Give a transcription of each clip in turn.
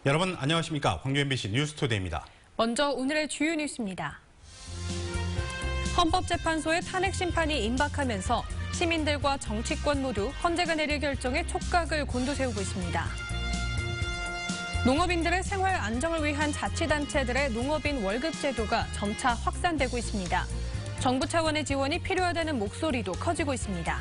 여러분 안녕하십니까? 광주 MBC 뉴스투데이입니다. 먼저 오늘의 주요 뉴스입니다. 헌법재판소의 탄핵 심판이 임박하면서 시민들과 정치권 모두 헌재가 내릴 결정에 촉각을 곤두세우고 있습니다. 농업인들의 생활 안정을 위한 자치단체들의 농업인 월급 제도가 점차 확산되고 있습니다. 정부 차원의 지원이 필요하다는 목소리도 커지고 있습니다.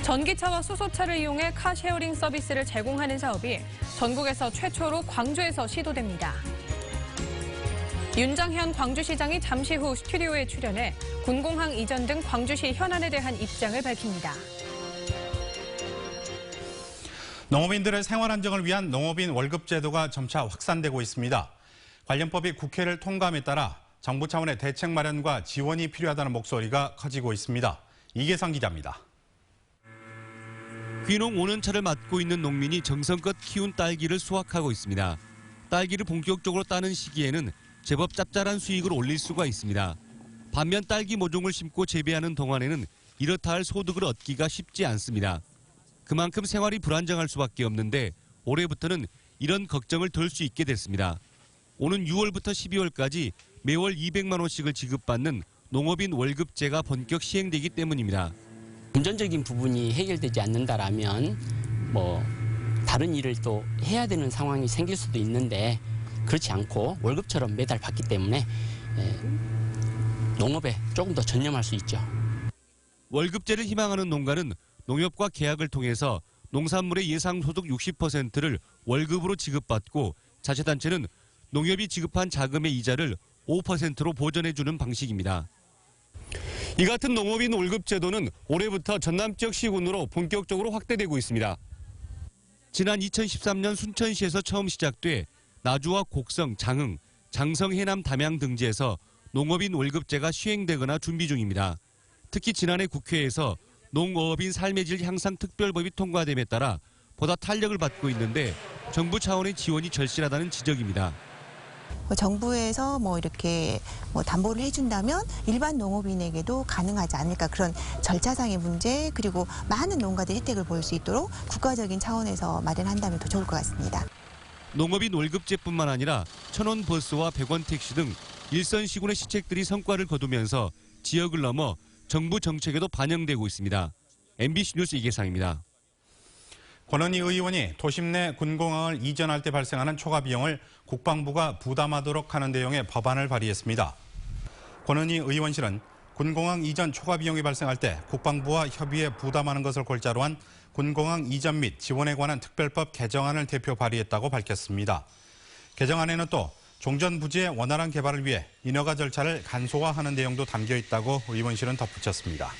전기차와 수소차를 이용해 카쉐어링 서비스를 제공하는 사업이 전국에서 최초로 광주에서 시도됩니다. 윤장현 광주시장이 잠시 후 스튜디오에 출연해 군공항 이전 등 광주시 현안에 대한 입장을 밝힙니다. 농업인들의 생활 안정을 위한 농업인 월급 제도가 점차 확산되고 있습니다. 관련법이 국회를 통과함에 따라 정부 차원의 대책 마련과 지원이 필요하다는 목소리가 커지고 있습니다. 이계상 기자입니다. 귀농 5년차를 맡고 있는 농민이 정성껏 키운 딸기를 수확하고 있습니다. 딸기를 본격적으로 따는 시기에는 제법 짭짤한 수익을 올릴 수가 있습니다. 반면 딸기 모종을 심고 재배하는 동안에는 이렇다 할 소득을 얻기가 쉽지 않습니다. 그만큼 생활이 불안정할 수밖에 없는데 올해부터는 이런 걱정을 덜 수 있게 됐습니다. 오는 6월부터 12월까지 매월 200만 원씩을 지급받는 농업인 월급제가 본격 시행되기 때문입니다. 금전적인 부분이 해결되지 않는다라면 다른 일을 또 해야 되는 상황이 생길 수도 있는데 그렇지 않고 월급처럼 매달 받기 때문에 농업에 조금 더 전념할 수 있죠. 월급제를 희망하는 농가는 농협과 계약을 통해서 농산물의 예상소득 60%를 월급으로 지급받고 자치단체는 농협이 지급한 자금의 이자를 5%로 보전해주는 방식입니다. 이 같은 농업인 월급 제도는 올해부터 전남 지역 시군으로 본격적으로 확대되고 있습니다. 지난 2013년 순천시에서 처음 시작돼 나주와 곡성, 장흥, 장성, 해남, 담양 등지에서 농업인 월급제가 시행되거나 준비 중입니다. 특히 지난해 국회에서 농어업인 삶의 질 향상 특별법이 통과됨에 따라 보다 탄력을 받고 있는데 정부 차원의 지원이 절실하다는 지적입니다. 정부에서 이렇게 담보를 해준다면 일반 농업인에게도 가능하지 않을까, 그런 절차상의 문제, 그리고 많은 농가들이 혜택을 볼 수 있도록 국가적인 차원에서 마련한다면 더 좋을 것 같습니다. 농업인 월급제뿐만 아니라 1,000원 버스와 100원 택시 등 일선 시군의 시책들이 성과를 거두면서 지역을 넘어 정부 정책에도 반영되고 있습니다. MBC 뉴스 이계상입니다. 권은희 의원이 도심 내 군공항을 이전할 때 발생하는 초과 비용을 국방부가 부담하도록 하는 내용의 법안을 발의했습니다. 권은희 의원실은 군공항 이전 초과 비용이 발생할 때 국방부와 협의해 부담하는 것을 골자로 한 군공항 이전 및 지원에 관한 특별법 개정안을 대표 발의했다고 밝혔습니다. 개정안에는 또 종전 부지의 원활한 개발을 위해 인허가 절차를 간소화하는 내용도 담겨 있다고 의원실은 덧붙였습니다.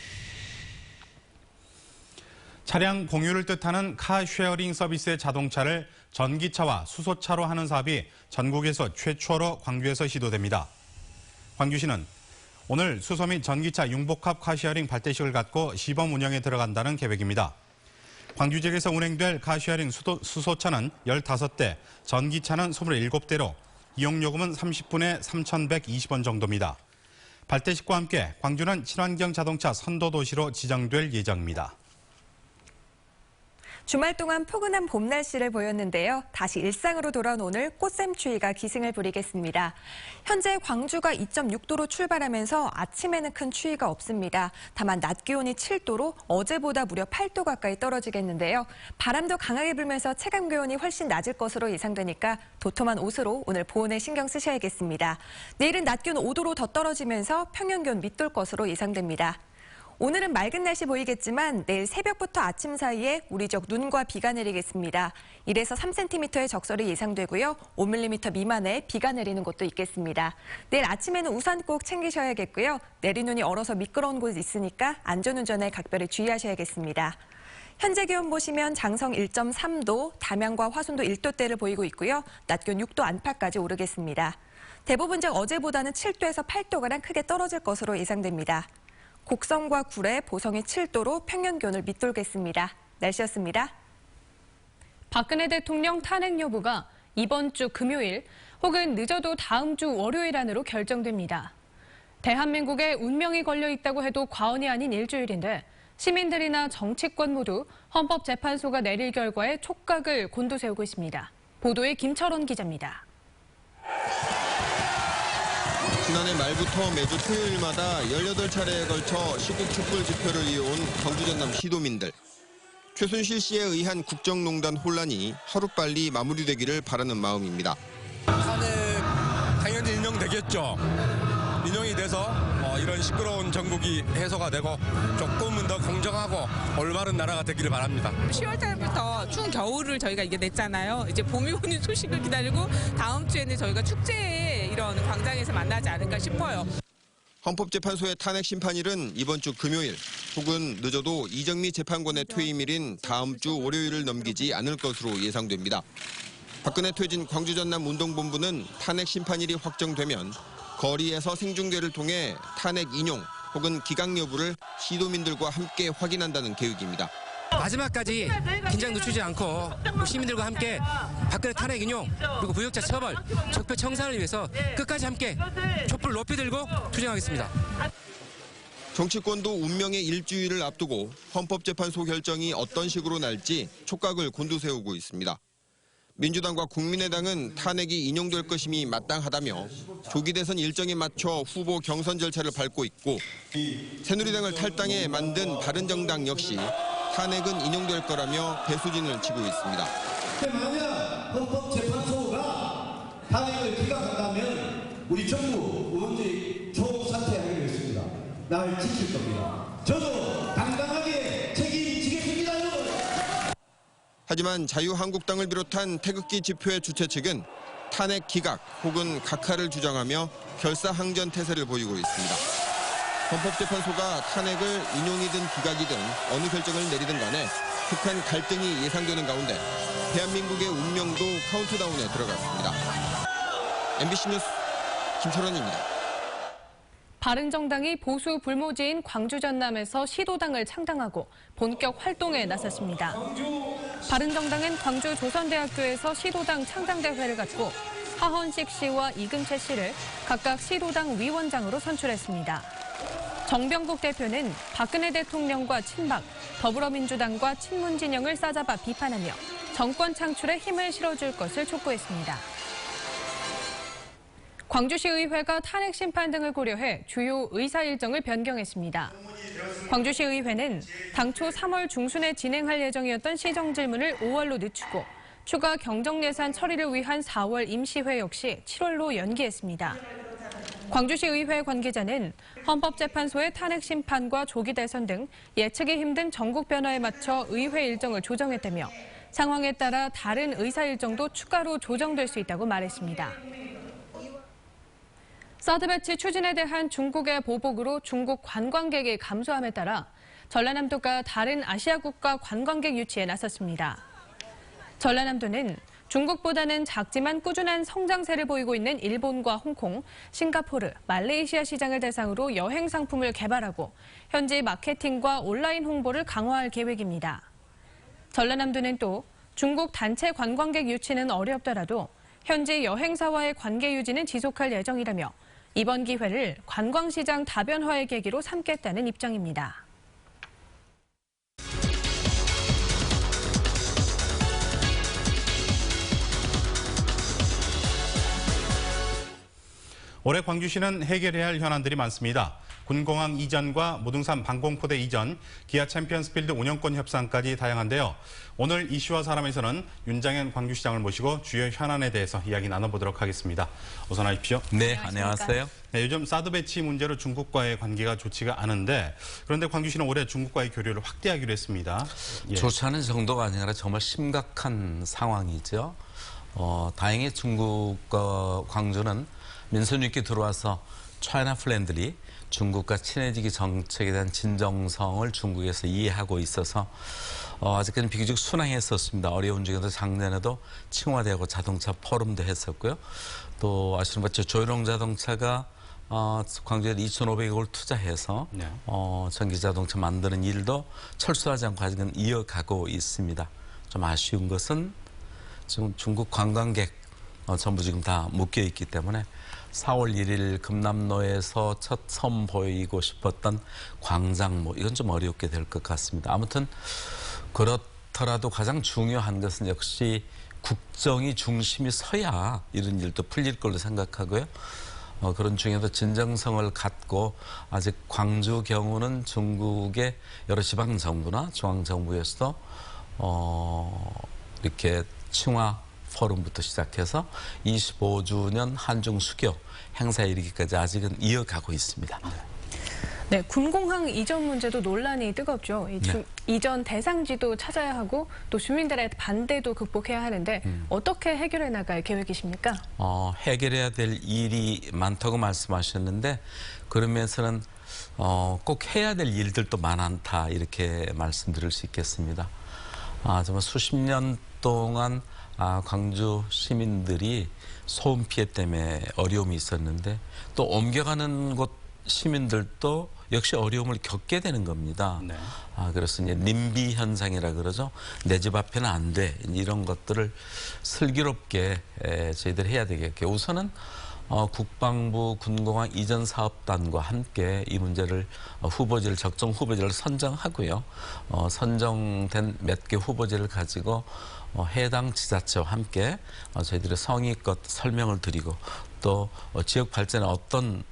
차량 공유를 뜻하는 카쉐어링 서비스의 자동차를 전기차와 수소차로 하는 사업이 전국에서 최초로 광주에서 시도됩니다. 광주시는 오늘 수소 및 전기차 융복합 카쉐어링 발대식을 갖고 시범 운영에 들어간다는 계획입니다. 광주 지역에서 운행될 카쉐어링 수소차는 15대, 전기차는 27대로 이용요금은 30분에 3,120원 정도입니다. 발대식과 함께 광주는 친환경 자동차 선도도시로 지정될 예정입니다. 주말 동안 포근한 봄 날씨를 보였는데요. 다시 일상으로 돌아온 오늘 꽃샘추위가 기승을 부리겠습니다. 현재 광주가 2.6도로 출발하면서 아침에는 큰 추위가 없습니다. 다만 낮 기온이 7도로 어제보다 무려 8도 가까이 떨어지겠는데요. 바람도 강하게 불면서 체감 기온이 훨씬 낮을 것으로 예상되니까 도톰한 옷으로 오늘 보온에 신경 쓰셔야겠습니다. 내일은 낮 기온 5도로 더 떨어지면서 평년 기온 밑돌 것으로 예상됩니다. 오늘은 맑은 날씨 보이겠지만 내일 새벽부터 아침 사이에 우리 지역 눈과 비가 내리겠습니다. 1에서 3cm의 적설이 예상되고요. 5mm 미만의 비가 내리는 곳도 있겠습니다. 내일 아침에는 우산 꼭 챙기셔야겠고요. 내린 눈이 얼어서 미끄러운 곳 있으니까 안전운전에 각별히 주의하셔야겠습니다. 현재 기온 보시면 장성 1.3도, 담양과 화순도 1도대를 보이고 있고요. 낮 기온 6도 안팎까지 오르겠습니다. 대부분 지역 어제보다는 7도에서 8도가량 크게 떨어질 것으로 예상됩니다. 곡성과 구례, 보성이 7도로 평년 기온을 밑돌겠습니다. 날씨였습니다. 박근혜 대통령 탄핵 여부가 이번 주 금요일 혹은 늦어도 다음 주 월요일 안으로 결정됩니다. 대한민국에 운명이 걸려 있다고 해도 과언이 아닌 일주일인데 시민들이나 정치권 모두 헌법재판소가 내릴 결과에 촉각을 곤두세우고 있습니다. 보도에 김철원 기자입니다. 지난해 말부터 매주 토요일마다 18차례에 걸쳐 시국 촛불 집회를 이어온 광주 전남 시도민들. 최순실 씨에 의한 국정농단 혼란이 하루빨리 마무리되기를 바라는 마음입니다. 탄핵 당연히 인용되겠죠. 인용이 돼서 이런 시끄러운 전국이 해소가 되고 조금은 더 공정하고 올바른 나라가 되기를 바랍니다. 10월 달부터 추운 겨울을 저희가 이겨냈잖아요. 이제 봄이 오는 소식을 기다리고 다음 주에는 저희가 축제에 이런 광장에서 만나지 않을까 싶어요. 헌법재판소의 탄핵 심판일은 이번 주 금요일 혹은 늦어도 이정미 재판관의 퇴임일인 다음 주 월요일을 넘기지 않을 것으로 예상됩니다. 박근혜 퇴진 광주 전남 운동본부는 탄핵 심판일이 확정되면 거리에서 생중계를 통해 탄핵 인용 혹은 기각 여부를 시도민들과 함께 확인한다는 계획입니다. 마지막까지 긴장 늦추지 않고 시민들과 함께 박근혜 탄핵 인용 그리고 부역자 처벌, 적폐 청산을 위해서 끝까지 함께 촛불 높이 들고 투쟁하겠습니다. 정치권도 운명의 일주일을 앞두고 헌법재판소 결정이 어떤 식으로 날지 촉각을 곤두세우고 있습니다. 민주당과 국민의당은 탄핵이 인용될 것임이 마땅하다며 조기 대선 일정에 맞춰 후보 경선 절차를 밟고 있고 새누리당을 탈당해 만든 바른정당 역시 탄핵은 인용될 거라며 배수진을 치고 있습니다. 만약 헌법재판소가 탄핵을 기각한다면 우리 정부 의원들이 총사퇴하기로 했습니다. 날 지킬 겁니다. 저도 당당하게 책임지겠습니다. 하지만 자유한국당을 비롯한 태극기 집회 주최 측은 탄핵 기각 혹은 각하를 주장하며 결사항전 태세를 보이고 있습니다. 헌법재판소가 탄핵을 인용이든 기각이든 어느 결정을 내리든 간에 극한 갈등이 예상되는 가운데 대한민국의 운명도 카운트다운에 들어갔습니다. MBC 뉴스 김철원입니다. 바른정당이 보수 불모지인 광주 전남에서 시도당을 창당하고 본격 활동에 나섰습니다. 바른정당은 광주 조선대학교에서 시도당 창당대회를 갖고 하헌식 씨와 이금채 씨를 각각 시도당 위원장으로 선출했습니다. 정병국 대표는 박근혜 대통령과 친박, 더불어민주당과 친문 진영을 싸잡아 비판하며 정권 창출에 힘을 실어줄 것을 촉구했습니다. 광주시의회가 탄핵 심판 등을 고려해 주요 의사 일정을 변경했습니다. 광주시의회는 당초 3월 중순에 진행할 예정이었던 시정 질문을 5월로 늦추고 추가 경정예산 처리를 위한 4월 임시회 역시 7월로 연기했습니다. 광주시의회 관계자는 헌법재판소의 탄핵 심판과 조기 대선 등 예측이 힘든 전국 변화에 맞춰 의회 일정을 조정했다며 상황에 따라 다른 의사 일정도 추가로 조정될 수 있다고 말했습니다. 사드 배치 추진에 대한 중국의 보복으로 중국 관광객이 감소함에 따라 전라남도가 다른 아시아 국가 관광객 유치에 나섰습니다. 전라남도는 중국보다는 작지만 꾸준한 성장세를 보이고 있는 일본과 홍콩, 싱가포르, 말레이시아 시장을 대상으로 여행 상품을 개발하고 현지 마케팅과 온라인 홍보를 강화할 계획입니다. 전라남도는 또 중국 단체 관광객 유치는 어렵더라도 현지 여행사와의 관계 유지는 지속할 예정이라며 이번 기회를 관광시장 다변화의 계기로 삼겠다는 입장입니다. 올해 광주시는 해결해야 할 현안들이 많습니다. 군공항 이전과 무등산 방공포대 이전, 기아 챔피언스필드 운영권 협상까지 다양한데요. 오늘 이슈와 사람에서는 윤장현 광주시장을 모시고 주요 현안에 대해서 이야기 나눠보도록 하겠습니다. 어서 나십시오. 네, 안녕하세요. 네, 요즘 사드 배치 문제로 중국과의 관계가 좋지가 않은데 그런데 광주시는 올해 중국과의 교류를 확대하기로 했습니다. 예. 좋지 않은 정도가 아니라 정말 심각한 상황이죠. 다행히 중국과 광주는 민선 있게 들어와서 차이나 플랜들이 중국과 친해지기 정책에 대한 진정성을 중국에서 이해하고 있어서 아직까지는 비교적 순항했었습니다. 어려운 중에도 작년에도 칭화대하고 자동차 포럼도 했었고요. 또 아시는 것처럼 조일ong 자동차가 광주에 2,500억을 투자해서 네. 전기자동차 만드는 일도 철수하지 않고 아직은 이어가고 있습니다. 좀 아쉬운 것은 지금 중국 관광객 전부 지금 다 묶여 있기 때문에 4월 1일 금남로에서 첫 선보이고 싶었던 광장모 이건 좀 어렵게 될 것 같습니다. 아무튼 그렇더라도 가장 중요한 것은 역시 국정이 중심이 서야 이런 일도 풀릴 걸로 생각하고요. 그런 중에도 진정성을 갖고 아직 광주 경우는 중국의 여러 지방 정부나 중앙 정부에서도 이렇게 칭화 포럼부터 시작해서 25주년 한중 수교 행사에 이르기까지 아직은 이어가고 있습니다. 네, 군공항 이전 문제도 논란이 뜨겁죠. 이전 대상지도 찾아야 하고 또 주민들의 반대도 극복해야 하는데 어떻게 해결해 나갈 계획이십니까? 해결해야 될 일이 많다고 말씀하셨는데 그러면서는 꼭 해야 될 일들도 많다 이렇게 말씀드릴 수 있겠습니다. 정말 수십 년 동안 광주 시민들이 소음 피해 때문에 어려움이 있었는데 또 옮겨가는 곳 시민들도 역시 어려움을 겪게 되는 겁니다. 네. 그래서 이제 님비 현상이라 그러죠. 내 집 앞에는 안 돼. 이런 것들을 슬기롭게 저희들이 해야 되겠고요. 우선은 국방부 군공항 이전 사업단과 함께 이 문제를 적정 후보지를 선정하고요. 선정된 몇 개 후보지를 가지고 해당 지자체와 함께 저희들의 성의껏 설명을 드리고 또 지역 발전에 어떤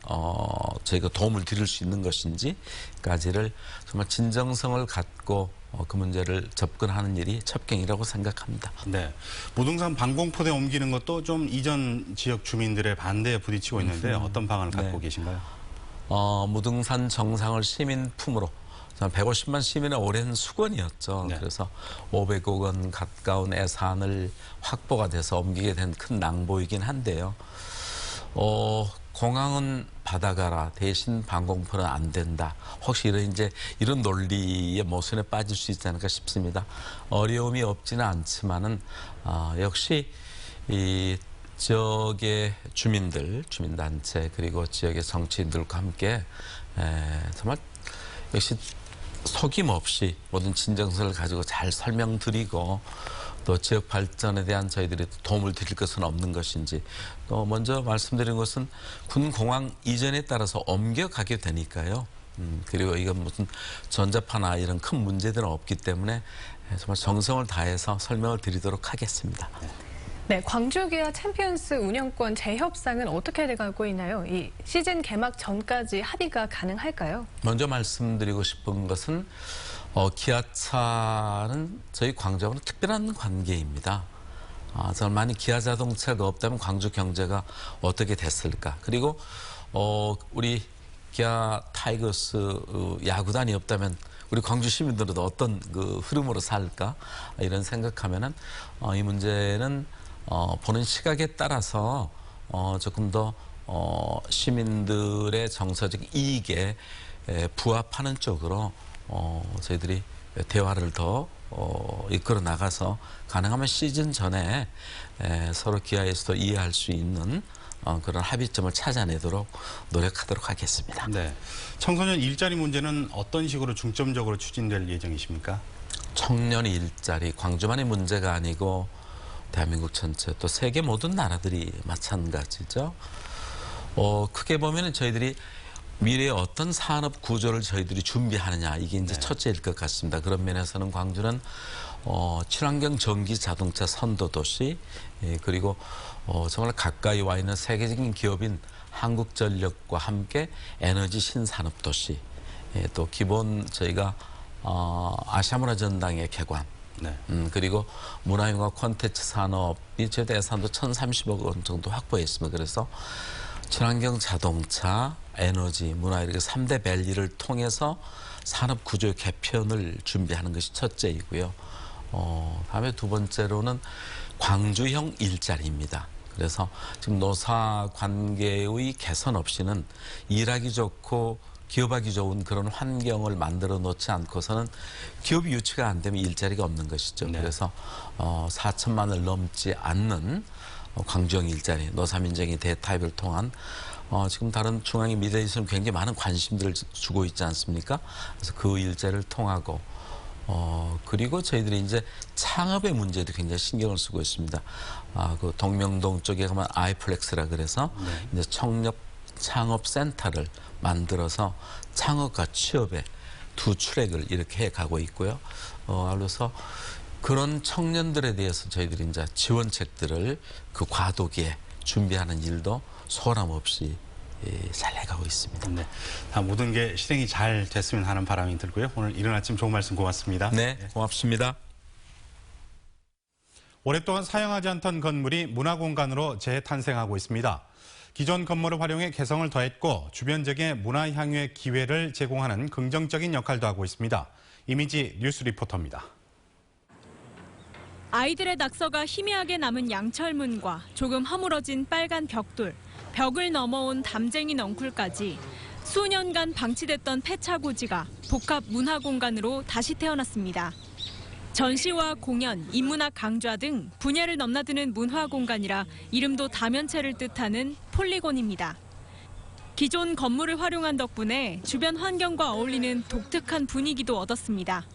저희가 도움을 드릴 수 있는 것인지까지를 정말 진정성을 갖고 그 문제를 접근하는 일이 첩경이라고 생각합니다. 네, 무등산 방공포대 옮기는 것도 좀 이전 지역 주민들의 반대에 부딪히고 있는데 어떤 방안을 갖고 계신가요? 무등산 정상을 시민 품으로 150만 시민의 오랜 수건이었죠. 네. 그래서 500억 원 가까운 예산을 확보가 돼서 옮기게 된 큰 낭보이긴 한데요. 공항은 받아가라. 대신 방공포는 안 된다. 혹시 이런 논리의 모순에 빠질 수 있지 않을까 싶습니다. 어려움이 없지는 않지만은 역시 이 지역의 주민들, 주민단체 그리고 지역의 정치인들과 함께 정말 역시 속임없이 모든 진정성을 가지고 잘 설명드리고 또 지역 발전에 대한 저희들이 도움을 드릴 것은 없는 것인지 또 먼저 말씀드린 것은 군공항 이전에 따라서 옮겨가게 되니까요. 그리고 이건 무슨 전자파나 이런 큰 문제들은 없기 때문에 정말 정성을 다해서 설명을 드리도록 하겠습니다. 네, 광주 기아 챔피언스 운영권 재협상은 어떻게 돼가고 있나요? 이 시즌 개막 전까지 합의가 가능할까요? 먼저 말씀드리고 싶은 것은 기아차는 저희 광주하고는 특별한 관계입니다. 정말 만약 기아 자동차가 없다면 광주 경제가 어떻게 됐을까? 그리고 우리 기아 타이거스 야구단이 없다면 우리 광주 시민들은 어떤 그 흐름으로 살까? 이런 생각하면은 이 문제는 보는 시각에 따라서 조금 더 시민들의 정서적 이익에 부합하는 쪽으로 저희들이 대화를 더 이끌어 나가서 가능하면 시즌 전에 서로 기아에서도 이해할 수 있는 그런 합의점을 찾아내도록 노력하도록 하겠습니다. 네, 청소년 일자리 문제는 어떤 식으로 중점적으로 추진될 예정이십니까? 청년 일자리, 광주만의 문제가 아니고 대한민국 전체 또 세계 모든 나라들이 마찬가지죠. 크게 보면은 저희들이 미래의 어떤 산업 구조를 저희들이 준비하느냐 이게 이제 첫째일 것 같습니다. 그런 면에서는 광주는 친환경 전기 자동차 선도 도시 그리고 정말 가까이 와 있는 세계적인 기업인 한국전력과 함께 에너지 신산업 도시 또 기본 저희가 아시아문화전당의 개관 그리고 문화융합 콘텐츠 산업이 최대 예산도 1,030억 원 정도 확보했습니다. 그래서 친환경 자동차, 에너지, 문화 이렇게 3대 밸리를 통해서 산업 구조 개편을 준비하는 것이 첫째이고요. 다음에 두 번째로는 광주형 일자리입니다. 그래서 지금 노사 관계의 개선 없이는 일하기 좋고 기업하기 좋은 그런 환경을 만들어 놓지 않고서는 기업이 유치가 안 되면 일자리가 없는 것이죠. 네. 그래서 4천만을 넘지 않는 광주형 일자리, 노사민정의 대타협을 통한 지금 다른 중앙의 미래에서는 굉장히 많은 관심들을 주고 있지 않습니까? 그래서 그 일자리를 통하고 그리고 저희들이 이제 창업의 문제도 굉장히 신경을 쓰고 있습니다. 그 동명동 쪽에 가면 아이플렉스라 그래서 이제 창업센터를 만들어서 창업과 취업의 두 트랙을 이렇게 해 가고 있고요. 그래서 그런 청년들에 대해서 저희들이 이제 지원책들을 그 과도기에 준비하는 일도 소홀함 없이 잘 해가고 있습니다. 네, 다 모든 게 실행이 잘 됐으면 하는 바람이 들고요. 오늘 이른 아침 좋은 말씀 고맙습니다. 네, 고맙습니다. 오랫동안 사용하지 않던 건물이 문화공간으로 재탄생하고 있습니다. 기존 건물을 활용해 개성을 더했고 주변 지역에 문화 향유의 기회를 제공하는 긍정적인 역할도 하고 있습니다. 이미지 뉴스 리포터입니다. 아이들의 낙서가 희미하게 남은 양철문과 조금 허물어진 빨간 벽돌, 벽을 넘어온 담쟁이 넝쿨까지 수년간 방치됐던 폐차고지가 복합 문화공간으로 다시 태어났습니다. 전시와 공연, 인문학 강좌 등 분야를 넘나드는 문화공간이라 이름도 다면체를 뜻하는 폴리곤입니다. 기존 건물을 활용한 덕분에 주변 환경과 어울리는 독특한 분위기도 얻었습니다.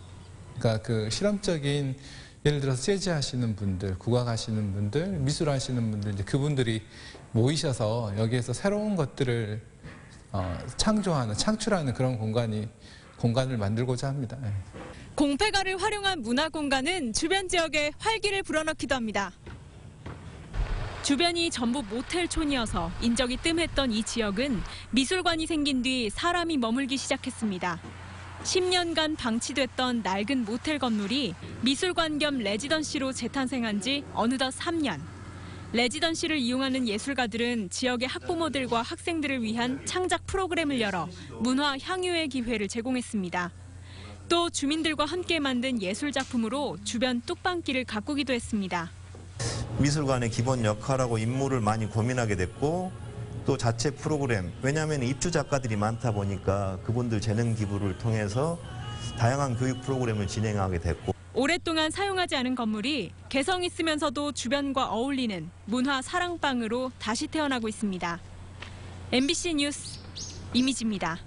그러니까 그 실험적인 예를 들어서 재즈 하시는 분들, 국악 하시는 분들, 미술 하시는 분들 이제 그분들이 모이셔서 여기에서 새로운 것들을 창출하는 그런 공간을 만들고자 합니다. 공패가를 활용한 문화공간은 주변 지역에 활기를 불어넣기도 합니다. 주변이 전부 모텔촌이어서 인적이 뜸했던 이 지역은 미술관이 생긴 뒤 사람이 머물기 시작했습니다. 10년간 방치됐던 낡은 모텔 건물이 미술관 겸 레지던시로 재탄생한 지 어느덧 3년. 레지던시를 이용하는 예술가들은 지역의 학부모들과 학생들을 위한 창작 프로그램을 열어 문화 향유의 기회를 제공했습니다. 또 주민들과 함께 만든 예술 작품으로 주변 뚝방길을 가꾸기도 했습니다. 미술관의 기본 역할하고 임무를 많이 고민하게 됐고 또 자체 프로그램, 왜냐하면 입주 작가들이 많다 보니까 그분들 재능 기부를 통해서 다양한 교육 프로그램을 진행하게 됐고 오랫동안 사용하지 않은 건물이 개성 있으면서도 주변과 어울리는 문화 사랑방으로 다시 태어나고 있습니다. MBC 뉴스 이미지입니다.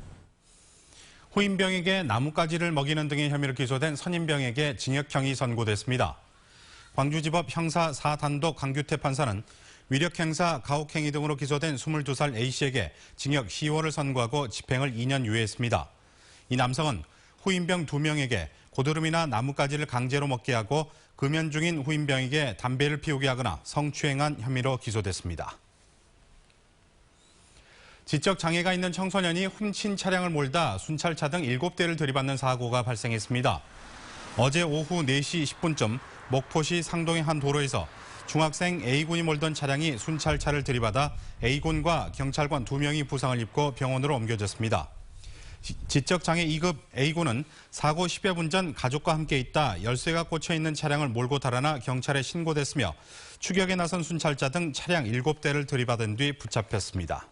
후임병에게 나뭇가지를 먹이는 등의 혐의로 기소된 선임병에게 징역형이 선고됐습니다. 광주지법 형사 4단독 강규태 판사는 위력행사, 가혹행위 등으로 기소된 22살 A씨에게 징역 10월을 선고하고 집행을 2년 유예했습니다. 이 남성은 후임병 2명에게 고드름이나 나뭇가지를 강제로 먹게 하고 금연 중인 후임병에게 담배를 피우게 하거나 성추행한 혐의로 기소됐습니다. 지적 장애가 있는 청소년이 훔친 차량을 몰다 순찰차 등 7대를 들이받는 사고가 발생했습니다. 어제 오후 4시 10분쯤 목포시 상동의 한 도로에서 중학생 A군이 몰던 차량이 순찰차를 들이받아 A군과 경찰관 2명이 부상을 입고 병원으로 옮겨졌습니다. 지적장애 2급 A군은 사고 10여 분 전 가족과 함께 있다 열쇠가 꽂혀있는 차량을 몰고 달아나 경찰에 신고됐으며 추격에 나선 순찰자 등 차량 7대를 들이받은 뒤 붙잡혔습니다.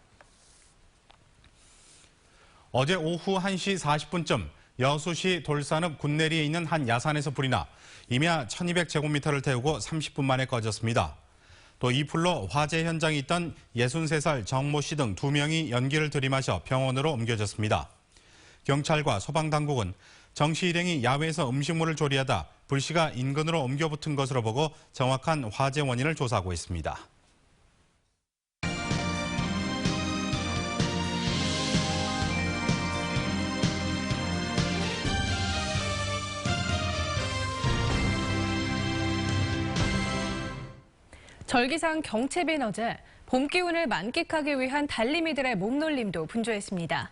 어제 오후 1시 40분쯤 여수시 돌산읍 군내리에 있는 한 야산에서 불이 나 임야 1200제곱미터를 태우고 30분 만에 꺼졌습니다. 또 이 불로 화재 현장에 있던 63살 정모 씨 등 2명이 연기를 들이마셔 병원으로 옮겨졌습니다. 경찰과 소방당국은 정 씨 일행이 야외에서 음식물을 조리하다 불씨가 인근으로 옮겨 붙은 것으로 보고 정확한 화재 원인을 조사하고 있습니다. 절기상 경채빈 어제 봄 기운을 만끽하기 위한 달리미들의 몸놀림도 분주했습니다.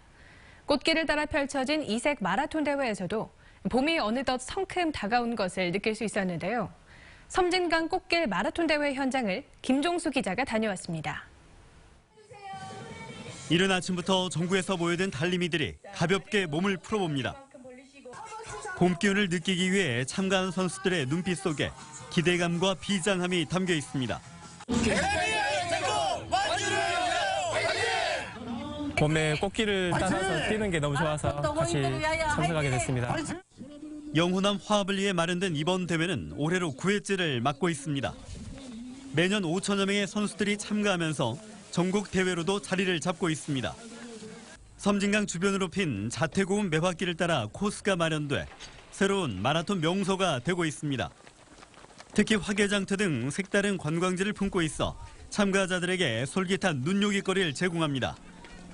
꽃길을 따라 펼쳐진 이색 마라톤 대회에서도 봄이 어느덧 성큼 다가온 것을 느낄 수 있었는데요. 섬진강 꽃길 마라톤 대회 현장을 김종수 기자가 다녀왔습니다. 이른 아침부터 전국에서 모여든 달리미들이 가볍게 몸을 풀어봅니다. 봄 기운을 느끼기 위해 참가한 선수들의 눈빛 속에 기대감과 비장함이 담겨 있습니다. 봄에 꽃길을 따라서 뛰는 게 너무 좋아서 같이 참석하게 됐습니다. 영호남 화합을 위해 마련된 이번 대회는 올해로 9회째를 맞고 있습니다. 매년 5천여 명의 선수들이 참가하면서 전국 대회로도 자리를 잡고 있습니다. 섬진강 주변으로 핀 자태고운 매화길을 따라 코스가 마련돼 새로운 마라톤 명소가 되고 있습니다. 특히 화개장터 등 색다른 관광지를 품고 있어 참가자들에게 솔깃한 눈요깃거리를 제공합니다.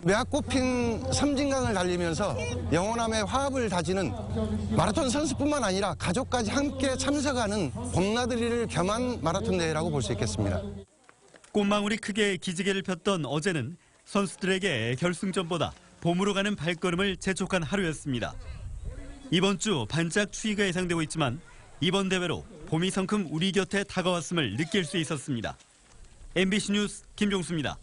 매학 꽃핀 섬진강을 달리면서 영원함의 화합을 다지는 마라톤 선수뿐만 아니라 가족까지 함께 참석하는 봄나들이를 겸한 마라톤 대회라고 볼 수 있겠습니다. 꽃망울이 크게 기지개를 폈던 어제는 선수들에게 결승전보다 봄으로 가는 발걸음을 재촉한 하루였습니다. 이번 주 반짝 추위가 예상되고 있지만 이번 대회로 봄이 성큼 우리 곁에 다가왔음을 느낄 수 있었습니다. MBC 뉴스 김종수입니다.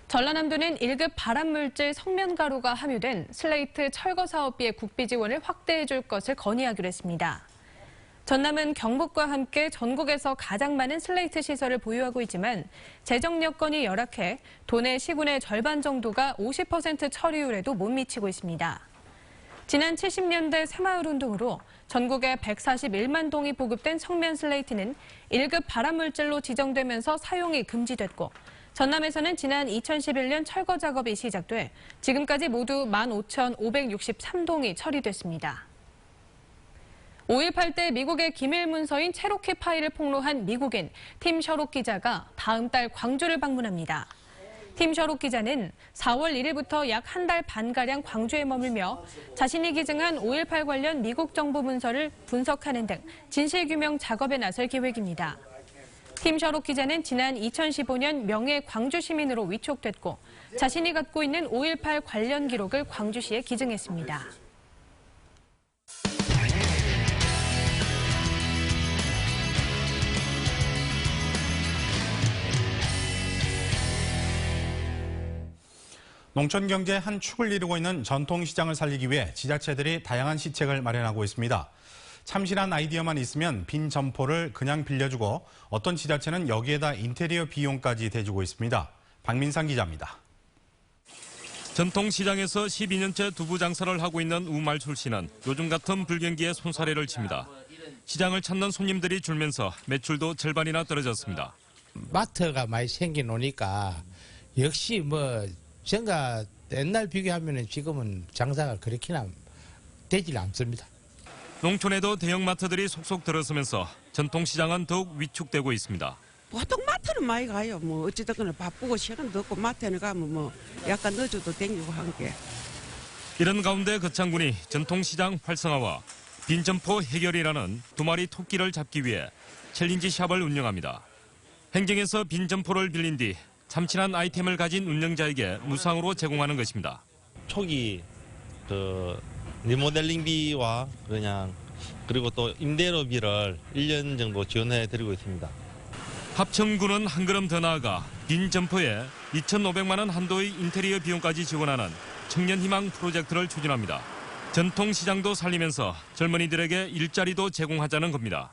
전라남도는 1급 발암물질 성면가루가 함유된 슬레이트 철거 사업비의 국비 지원을 확대해 줄 것을 건의하기로 했습니다. 전남은 경북과 함께 전국에서 가장 많은 슬레이트 시설을 보유하고 있지만 재정 여건이 열악해 도내 시군의 절반 정도가 50% 처리율에도 못 미치고 있습니다. 지난 70년대 새마을운동으로 전국에 141만 동이 보급된 성면 슬레이트는 1급 발암물질로 지정되면서 사용이 금지됐고 전남에서는 지난 2011년 철거 작업이 시작돼 지금까지 모두 15,563동이 처리됐습니다. 5.18 때 미국의 기밀 문서인 체로키 파일을 폭로한 미국인 팀 셔록 기자가 다음 달 광주를 방문합니다. 팀 셔록 기자는 4월 1일부터 약 한 달 반가량 광주에 머물며 자신이 기증한 5.18 관련 미국 정부 문서를 분석하는 등 진실규명 작업에 나설 계획입니다. 팀 셔록 기자는 지난 2015년 명예 광주 시민으로 위촉됐고 자신이 갖고 있는 5.18 관련 기록을 광주시에 기증했습니다. 농촌 경제의 한 축을 이루고 있는 전통시장을 살리기 위해 지자체들이 다양한 시책을 마련하고 있습니다. 참신한 아이디어만 있으면 빈 점포를 그냥 빌려주고 어떤 지자체는 여기에다 인테리어 비용까지 대주고 있습니다. 박민상 기자입니다. 전통시장에서 12년째 두부 장사를 하고 있는 우말출 씨는 요즘 같은 불경기에 손사래를 칩니다. 시장을 찾는 손님들이 줄면서 매출도 절반이나 떨어졌습니다. 마트가 많이 생겨놓으니까 역시 전과 옛날 비교하면 지금은 장사가 그렇게나 되질 않습니다. 농촌에도 대형마트들이 속속 들어서면서 전통시장은 더욱 위축되고 있습니다. 보통 마트는 많이 가요. 어찌됐거나 바쁘고 시간도 없고 마트에 가면 약간 늦어도 땡기고 한 게. 이런 가운데 거창군이 전통시장 활성화와 빈점포 해결이라는 두 마리 토끼를 잡기 위해 챌린지 샵을 운영합니다. 행정에서 빈점포를 빌린 뒤 참신한 아이템을 가진 운영자에게 무상으로 제공하는 것입니다. 초기 리모델링비와 그리고 또 임대료비를 1년 정도 지원해 드리고 있습니다. 합천군은 한 걸음 더 나아가 빈 점포에 2,500만 원 한도의 인테리어 비용까지 지원하는 청년희망 프로젝트를 추진합니다. 전통시장도 살리면서 젊은이들에게 일자리도 제공하자는 겁니다.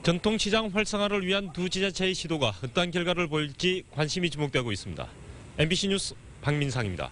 전통시장 활성화를 위한 두 지자체의 시도가 어떤 결과를 보일지 관심이 주목되고 있습니다. MBC 뉴스 박민상입니다.